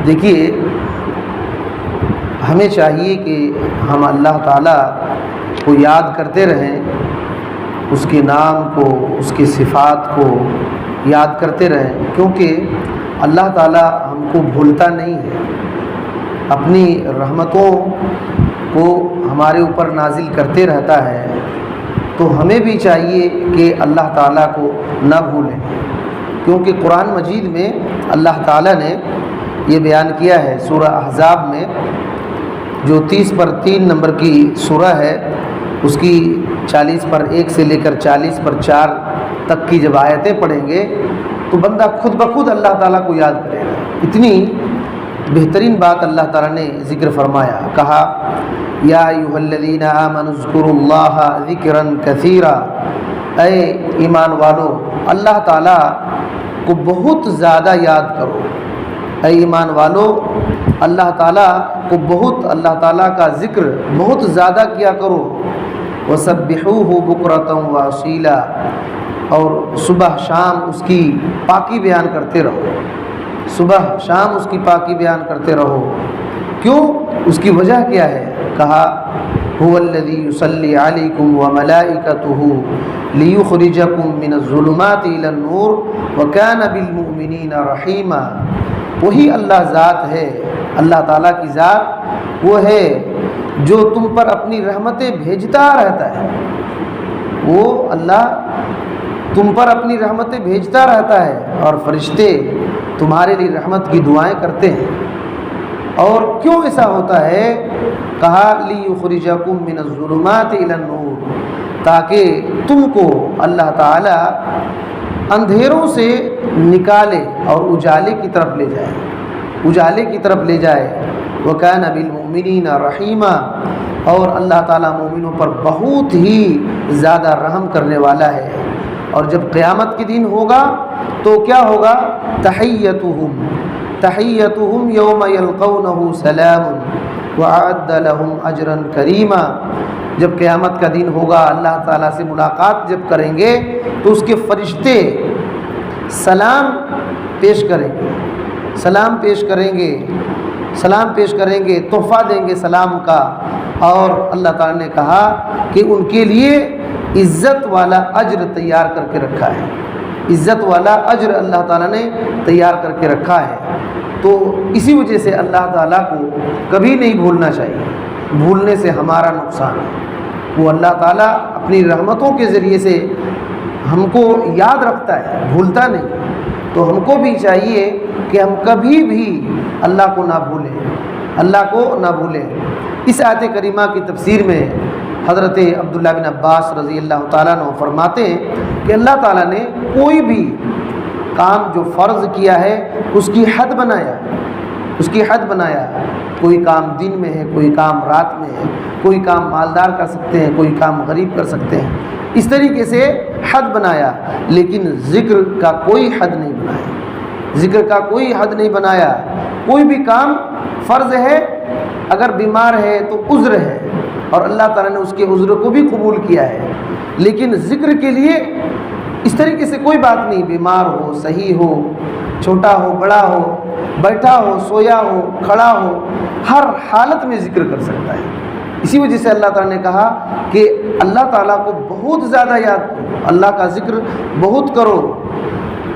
دیکھیے، ہمیں چاہیے کہ ہم اللہ تعالیٰ کو یاد کرتے رہیں، اس کے نام کو، اس کی صفات کو یاد کرتے رہیں، کیونکہ اللہ تعالیٰ ہم کو بھولتا نہیں ہے، اپنی رحمتوں کو ہمارے اوپر نازل کرتے رہتا ہے۔ تو ہمیں بھی چاہیے کہ اللہ تعالیٰ کو نہ بھولیں، کیونکہ قرآن مجید میں اللہ تعالیٰ نے یہ بیان کیا ہے سورہ احزاب میں، جو 30/3 نمبر کی سورہ ہے، اس کی 40/1 سے لے کر 40/4 تک کی جب آیتیں پڑھیں گے تو بندہ خود بخود اللہ تعالیٰ کو یاد کرے گا۔ اتنی بہترین بات اللہ تعالیٰ نے ذکر فرمایا، کہا یا ایھا الذین آمنوا اذکروا اللہ ذکرا کثیرا، اے ایمان والو اللہ تعالیٰ کو بہت زیادہ یاد کرو، اے ایمان والو اللہ تعالیٰ کو اللہ تعالیٰ کا ذکر بہت زیادہ کیا کرو، وسبحوہ بکرۃ واصیلا، اور صبح شام اس کی پاکی بیان کرتے رہو، صبح شام اس کی پاکی بیان کرتے رہو۔ کیوں؟ اس کی وجہ کیا ہے؟ کہا هو الذی یصلی علیکم وملائکتہ لیخرجکم من الظلمات الی النور وکان بالمؤمنین رحیما۔ وہی اللہ ذات ہے، اللہ تعالیٰ کی ذات وہ ہے جو تم پر اپنی رحمتیں بھیجتا رہتا ہے، وہ اللہ تم پر اپنی رحمتیں بھیجتا رہتا ہے، اور فرشتے تمہارے لیے رحمت کی دعائیں کرتے ہیں۔ اور کیوں ایسا ہوتا ہے؟ کہا لیخرجکم من الظلمات الی النور، تاکہ تم کو اللہ تعالی اندھیروں سے نکالے اور اجالے کی طرف لے جائے، اجالے کی طرف لے جائے۔ وکان بالمؤمنین رحیما، اور اللہ تعالیٰ مومنوں پر بہت ہی زیادہ رحم کرنے والا ہے۔ اور جب قیامت کے دن ہوگا تو کیا ہوگا؟ تحیتہم یوم یلقونہ سلام وأعد لهم اجرا کریما۔ جب قیامت کا دن ہوگا، اللہ تعالیٰ سے ملاقات جب کریں گے تو اس کے فرشتے سلام پیش کریں گے، سلام پیش کریں گے، سلام پیش کریں گے، تحفہ دیں گے سلام کا۔ اور اللہ تعالیٰ نے کہا کہ ان کے لیے عزت والا اجر تیار کر کے رکھا ہے، عزت والا اجر اللہ تعالیٰ نے تیار کر کے رکھا ہے۔ تو اسی وجہ سے اللہ تعالیٰ کو کبھی نہیں بھولنا چاہیے، بھولنے سے ہمارا نقصان ہے۔ وہ اللہ تعالیٰ اپنی رحمتوں کے ذریعے سے ہم کو یاد رکھتا ہے، بھولتا نہیں۔ تو ہم کو بھی چاہیے کہ ہم کبھی بھی اللہ کو نہ بھولیں، اللہ کو نہ بھولیں۔ اس آیت کریمہ کی تفسیر میں حضرت عبداللہ بن عباس رضی اللہ تعالیٰ عنہ فرماتے ہیں کہ اللہ تعالیٰ نے کوئی بھی کام جو فرض کیا ہے اس کی حد بنایا، اس کی حد بنایا۔ کوئی کام دن میں ہے، کوئی کام رات میں ہے، کوئی کام مالدار کر سکتے ہیں، کوئی کام غریب کر سکتے ہیں، اس طریقے سے حد بنایا، لیکن ذکر کا کوئی حد نہیں بنایا، ذکر کا کوئی حد نہیں بنایا۔ کوئی بھی کام فرض ہے، اگر بیمار ہے تو عذر ہے، اور اللہ تعالیٰ نے اس کے عذر کو بھی قبول کیا ہے، لیکن ذکر کے لیے اس طریقے سے کوئی بات نہیں، بیمار ہو، صحیح ہو، چھوٹا ہو، بڑا ہو، بیٹھا ہو، سویا ہو، کھڑا ہو، ہر حالت میں ذکر کر سکتا ہے۔ اسی وجہ سے اللہ تعالیٰ نے کہا کہ اللہ تعالیٰ کو بہت زیادہ یاد کرو، اللہ کا ذکر بہت کرو۔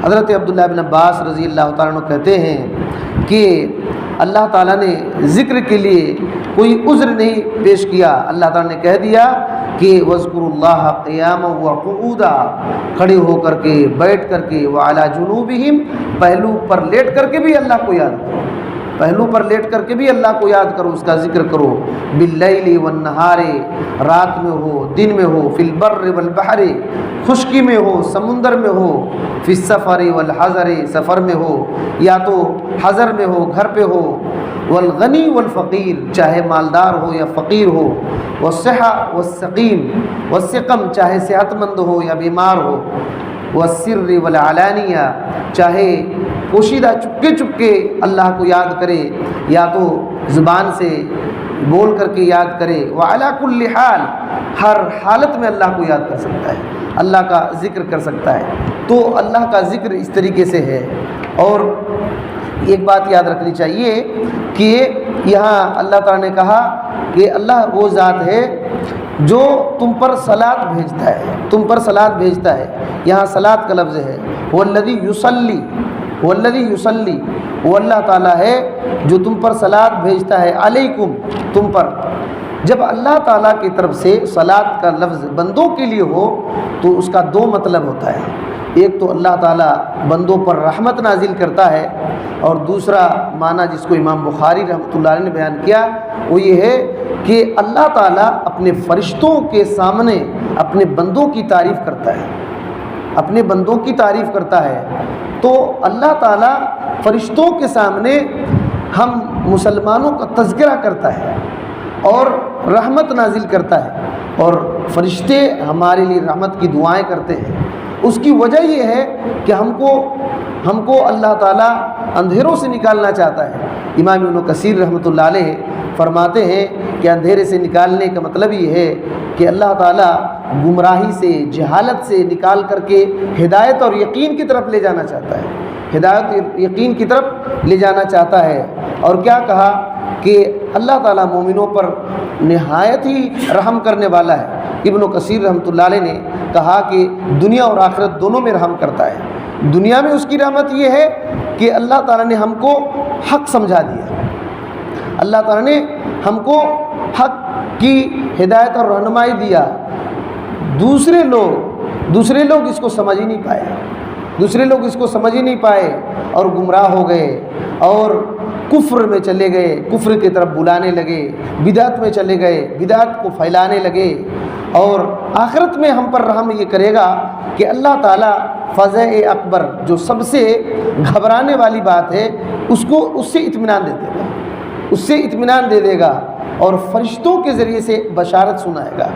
حضرت عبداللہ بن عباس رضی اللہ تعالیٰ عنہ کہتے ہیں کہ اللہ تعالیٰ نے ذکر کے لیے کوئی عذر نہیں پیش کیا، اللہ تعالیٰ نے کہہ دیا کہ وَاذْكُرُوا اللَّهَ قِيَامًا وَقُعُودًا، کھڑے ہو کر کے، بیٹھ کر کے، وَعَلَىٰ جُنُوبِهِمْ، پہلو پر لیٹ کر کے بھی اللہ کو یاد کرو، پہلو پر لیٹ کر کے بھی اللہ کو یاد کرو، اس کا ذکر کرو۔ بِاللَّيْلِ وَالنَّهَارِ، رات میں ہو، دن میں ہو، فِي الْبَرِّ وَالْبَحْرِ، خشکی میں ہو، سمندر میں ہو، فِي السَّفَرِ وَالْحَضَرِ، سفر میں ہو یا تو حضر میں ہو، گھر پہ ہو، والغنی والفقیر، چاہے مالدار ہو یا فقیر ہو، والصحہ والسقیم والسقم، چاہے صحت مند ہو یا بیمار ہو، والسر والعلانیہ، چاہے پوشیدہ چپکے چپکے اللہ کو یاد کرے یا تو زبان سے بول کر کے یاد کرے، وعلی کل حال، ہر حالت میں اللہ کو یاد کر سکتا ہے، اللہ کا ذکر کر سکتا ہے۔ تو اللہ کا ذکر اس طریقے سے ہے۔ اور ایک بات یاد رکھنی چاہیے کہ یہاں اللہ تعالیٰ نے کہا کہ اللہ وہ ذات ہے جو تم پر صلات بھیجتا ہے، تم پر صلات بھیجتا ہے. یہاں صلات کا لفظ ہے. والذی یصلی، والذی یصلی، وہ اللہ تعالیٰ ہے جو تم پر صلات بھیجتا ہے، علیکم، تم پر. جب اللہ تعالیٰ کی طرف سے صلات کا لفظ بندوں کے لیے ہو تو اس کا دو مطلب ہوتا ہے. ایک تو اللہ تعالیٰ بندوں پر رحمت نازل کرتا ہے، اور دوسرا معنی جس کو امام بخاری رحمۃ اللہ علیہ نے بیان کیا وہ یہ ہے کہ اللہ تعالیٰ اپنے فرشتوں کے سامنے اپنے بندوں کی تعریف کرتا ہے، اپنے بندوں کی تعریف کرتا ہے. تو اللہ تعالیٰ فرشتوں کے سامنے ہم مسلمانوں کا تذکرہ کرتا ہے اور رحمت نازل کرتا ہے، اور فرشتے ہمارے لیے رحمت کی دعائیں کرتے ہیں. اس کی وجہ یہ ہے کہ ہم کو اللہ تعالیٰ اندھیروں سے نکالنا چاہتا ہے. امام ابن کثیر رحمۃ اللہ علیہ فرماتے ہیں کہ اندھیرے سے نکالنے کا مطلب یہ ہے کہ اللہ تعالیٰ گمراہی سے، جہالت سے نکال کر کے ہدایت اور یقین کی طرف لے جانا چاہتا ہے، ہدایت یقین کی طرف لے جانا چاہتا ہے. اور کیا کہا کہ اللہ تعالیٰ مومنوں پر نہایت ہی رحم کرنے والا ہے. ابن کثیر رحمۃ اللہ علیہ نے کہا کہ دنیا اور آخرت دونوں میں رحم کرتا ہے. دنیا میں اس کی رحمت یہ ہے کہ اللہ تعالیٰ نے ہم کو حق سمجھا دیا، اللہ تعالیٰ نے ہم کو حق کی ہدایت اور رہنمائی دیا. دوسرے لوگ اس کو سمجھ ہی نہیں پائے، دوسرے لوگ اس کو سمجھ ہی نہیں پائے اور گمراہ ہو گئے اور کفر میں چلے گئے، کفر کی طرف بلانے لگے، بدعت میں چلے گئے، بدعت کو پھیلانے لگے. اور آخرت میں ہم پر رحم یہ کرے گا کہ اللہ تعالیٰ فضع اکبر، جو سب سے گھبرانے والی بات ہے، اس سے اطمینان دے دے گا، اس سے اطمینان دے دے گا، اور فرشتوں کے ذریعے سے بشارت سنائے گا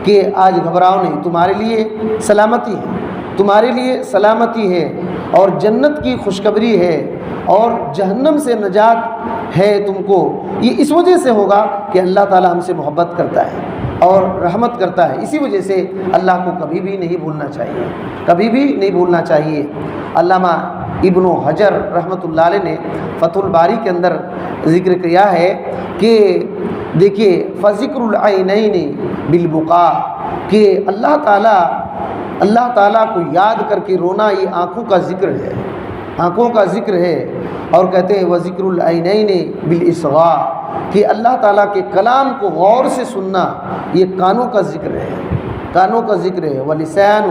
کہ آج گھبراؤ نہیں، تمہارے لیے سلامتی ہے، تمہارے لیے سلامتی ہے، اور جنت کی خوشخبری ہے، اور جہنم سے نجات ہے تم کو. یہ اس وجہ سے ہوگا کہ اللہ تعالیٰ ہم سے محبت کرتا ہے اور رحمت کرتا ہے. اسی وجہ سے اللہ کو کبھی بھی نہیں بھولنا چاہیے، کبھی بھی نہیں بھولنا چاہیے. علامہ ابن حجر رحمۃ اللہ علیہ نے فتح الباری کے اندر ذکر کیا ہے کہ دیکھیے فذکر العینین بالبقاء، کہ اللہ تعالیٰ کو یاد کر کے رونا یہ آنکھوں کا ذکر ہے، آنکھوں کا ذکر ہے. اور کہتے ہیں وذکر العینین بالاصغاء، کہ اللہ تعالیٰ کے کلام کو غور سے سننا یہ کانوں کا ذکر ہے، کانوں کا ذکر ہے. ولسان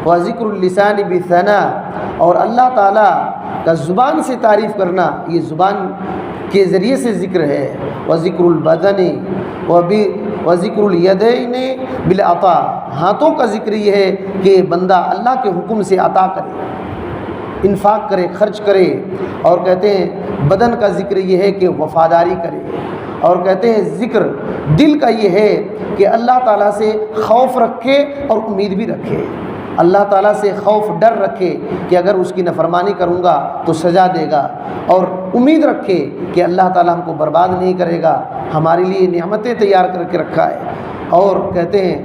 وذکر اللسان بالثناء، اور اللہ تعالیٰ کا زبان سے تعریف کرنا یہ زبان کے ذریعے سے ذکر ہے. وذکر البدن وذکر الیدین بالعطاء، ہاتھوں کا ذکر یہ ہے کہ بندہ اللہ کے حکم سے عطا کرے، انفاق کرے، خرچ کرے. اور کہتے ہیں بدن کا ذکر یہ ہے کہ وفاداری کرے. اور کہتے ہیں ذکر دل کا یہ ہے کہ اللہ تعالیٰ سے خوف رکھے اور امید بھی رکھے، اللہ تعالیٰ سے خوف ڈر رکھے کہ اگر اس کی نافرمانی کروں گا تو سزا دے گا، اور امید رکھے کہ اللہ تعالیٰ ہم کو برباد نہیں کرے گا، ہمارے لیے نعمتیں تیار کر کے رکھا ہے. اور کہتے ہیں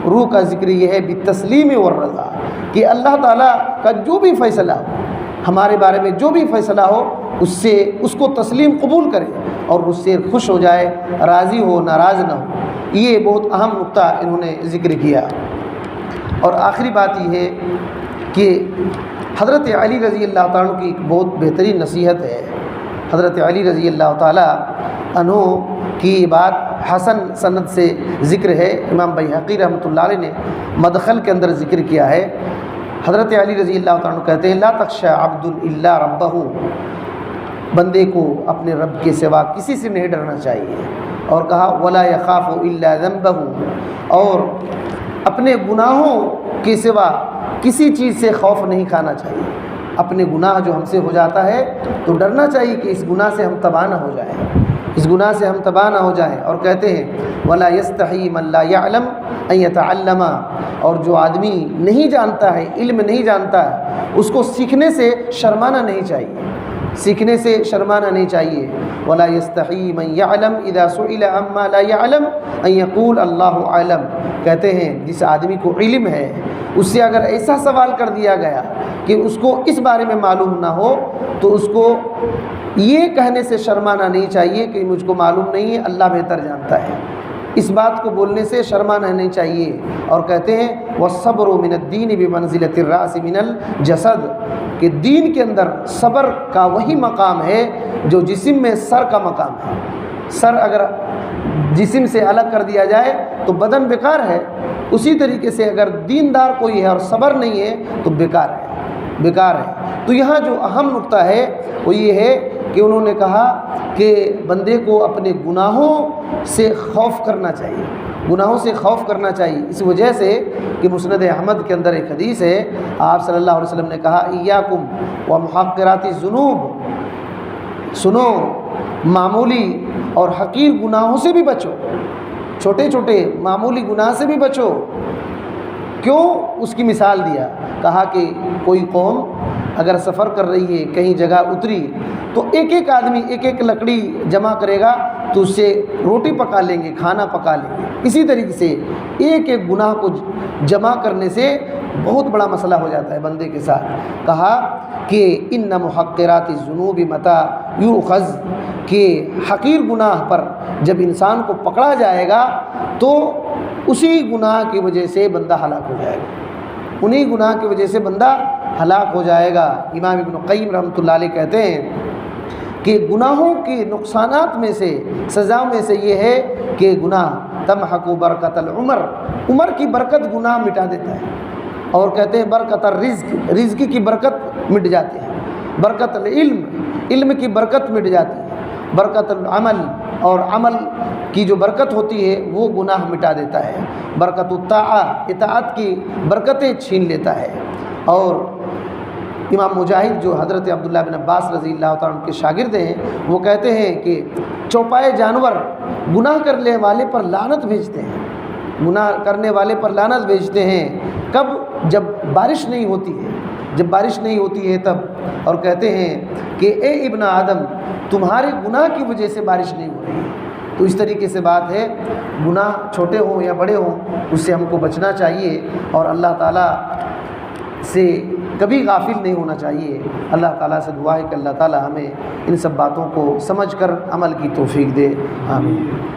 روح کا ذکر یہ ہے بالتسلیم والرضا، کہ اللہ تعالیٰ کا جو بھی فیصلہ ہو، ہمارے بارے میں جو بھی فیصلہ ہو اس کو تسلیم قبول کرے اور اس سے خوش ہو جائے، راضی ہو، ناراض نہ ہو. یہ بہت اہم نقطہ انہوں نے ذکر کیا. اور آخری بات یہ ہے کہ حضرت علی رضی اللہ تعالیٰ عنہ کی ایک بہت بہترین نصیحت ہے. حضرت علی رضی اللہ تعالیٰ عنہ کی بات حسن سند سے ذکر ہے. امام بیہقی رحمۃ اللہ علیہ نے مدخل کے اندر ذکر کیا ہے. حضرت علی رضی اللہ تعالیٰ عنہ کہتے ہیں لا تخشى عبد الا ربہ، بندے کو اپنے رب کے سوا کسی سے نہیں ڈرنا چاہیے. اور کہا ولا يخاف الا ذنبہ، اور اپنے گناہوں کے سوا کسی چیز سے خوف نہیں کھانا چاہیے. اپنے گناہ جو ہم سے ہو جاتا ہے تو ڈرنا چاہیے کہ اس گناہ سے ہم تباہ نہ ہو جائیں، اس گناہ سے ہم تباہ نہ ہو جائیں. اور کہتے ہیں ولا يستحی من لا يعلم ان يتعلم، اور جو آدمی نہیں جانتا ہے، علم نہیں جانتا ہے، اس کو سیکھنے سے شرمانا نہیں چاہیے، سیکھنے سے شرمانا نہیں چاہیے. ولا يستحی من يعلم اذا سئل عما لا يعلم ان يقول اللہ اعلم، کہتے ہیں جس آدمی کو علم ہے اس سے اگر ایسا سوال کر دیا گیا کہ اس کو اس بارے میں معلوم نہ ہو تو اس کو یہ کہنے سے شرمانا نہیں چاہیے کہ مجھ کو معلوم نہیں ہے، اللہ بہتر جانتا ہے۔ اس بات کو بولنے سے شرمانا نہیں چاہیے۔ اور کہتے ہیں والصبر من الدین بمنزلۃ الراس من الجسد، کہ دین کے اندر صبر کا وہی مقام ہے جو جسم میں سر کا مقام ہے۔ سر اگر جسم سے الگ کر دیا جائے تو بدن بیکار ہے، اسی طریقے سے اگر دیندار کوئی ہے اور صبر نہیں ہے تو بیکار ہے۔ تو یہاں جو اہم نقطہ ہے وہ یہ ہے کہ انہوں نے کہا کہ بندے کو اپنے گناہوں سے خوف کرنا چاہیے، گناہوں سے خوف کرنا چاہیے۔ اس وجہ سے کہ مسند احمد کے اندر ایک حدیث ہے، آپ صلی اللہ علیہ وسلم نے کہا ایاکم ومحقرات الذنوب، سنو معمولی اور حقیر گناہوں سے بھی بچو، چھوٹے چھوٹے معمولی گناہ سے بھی بچو۔ کیوں؟ اس کی مثال دیا، کہا کہ کوئی قوم اگر سفر کر رہی ہے، کہیں جگہ اتری تو ایک ایک آدمی ایک ایک لکڑی جمع کرے گا تو اس سے روٹی پکا لیں گے، کھانا پکا لیں گے۔ اسی طریقے سے ایک ایک گناہ کو جمع کرنے سے بہت بڑا مسئلہ ہو جاتا ہے بندے کے ساتھ۔ کہا کہ ان محقرات الذنوب متى یؤخذ، کہ حقیر گناہ پر جب انسان کو پکڑا جائے گا تو اسی گناہ کی وجہ سے بندہ ہلاک ہو جائے گا، انہی گناہ کی وجہ سے بندہ ہلاک ہو جائے گا۔ امام ابن قیم رحمۃ اللہ علیہ کہتے ہیں کہ گناہوں کے نقصانات میں سے، سزا میں سے یہ ہے کہ گناہ تمحق برکت العمر، عمر کی برکت گناہ مٹا دیتا ہے۔ اور کہتے ہیں برکت الرزق، رزق کی برکت مٹ جاتی ہے، برکت العلم، علم کی برکت مٹ جاتی ہے، برکت العمل، اور عمل کی جو برکت ہوتی ہے وہ گناہ مٹا دیتا ہے، برکت الطاعہ، اطاعت کی برکتیں چھین لیتا ہے۔ اور امام مجاہد جو حضرت عبداللہ بن عباس رضی اللہ تعالیٰ عنہ کے شاگرد ہیں، وہ کہتے ہیں کہ چوپائے جانور گناہ کرنے والے پر لعنت بھیجتے ہیں، گناہ کرنے والے پر لعنت بھیجتے ہیں۔ کب؟ جب بارش نہیں ہوتی ہے، جب بارش نہیں ہوتی ہے تب۔ اور کہتے ہیں کہ اے ابن آدم، تمہارے گناہ کی وجہ سے بارش نہیں ہو رہی ہے۔ تو اس طریقے سے بات ہے، گناہ چھوٹے ہوں یا بڑے ہوں اس سے ہم کو بچنا چاہیے، اور اللہ تعالیٰ سے کبھی غافل نہیں ہونا چاہیے۔ اللہ تعالیٰ سے دعا ہے کہ اللہ تعالیٰ ہمیں ان سب باتوں کو سمجھ کر عمل کی توفیق دے، آمین۔